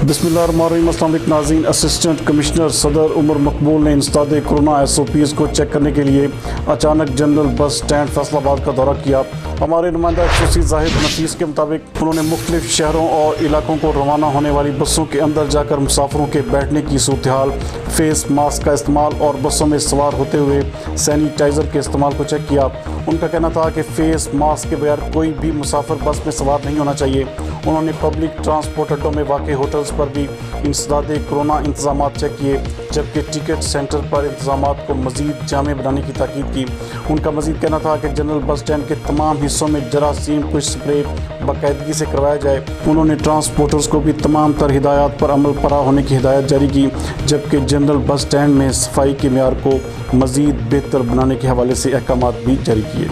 बिस्मिल्लाहिर्रहमानिर्रहीम। अस्सलाम वालेकुम नाज़रीन। असिस्टेंट कमिश्नर सदर उमर मकबूल ने इंसदाद कोरोना SOPs को चेक करने के लिए अचानक जनरल बस स्टैंड फैसलाबाद का दौरा किया। हमारे नुमाइंदा खुशी जाहिद नफीस के मुताबिक उन्होंने मुख्तलिफ शहरों और इलाकों को रवाना होने वाली बसों के अंदर जाकर मुसाफिरों के बैठने की सूरत हाल, फेस मास्क का इस्तेमाल और बसों में सवार होते हुए सैनिटाइज़र के इस्तेमाल को चेक किया। उनका कहना था कि फेस मास्क के बगैर कोई भी मुसाफिर बस में सवार नहीं होना चाहिए। उन्होंने पब्लिक ट्रांसपोर्ट अड्डों में वाक़ होटल्स पर भी इंसदाद कोरोना इंतजाम चेक किए, जबकि टिकट सेंटर पर इंतजाम को मज़ीद जामे बनाने की ताकीद की। उनका मज़ीद कहना था कि जनरल बस स्टैंड के तमाम हिस्सों में जरासीम कुछ स्प्रे बाकायदगी से करवाया जाए। उन्होंने ट्रांसपोर्टर्स को भी तमाम तर हिदायत पर अमल परा होने की हिदायत जारी की, जबकि जनरल बस स्टैंड में सफाई के मेयार को मज़ीद बेहतर बनाने के हवाले से अहकामात भी जारी किए।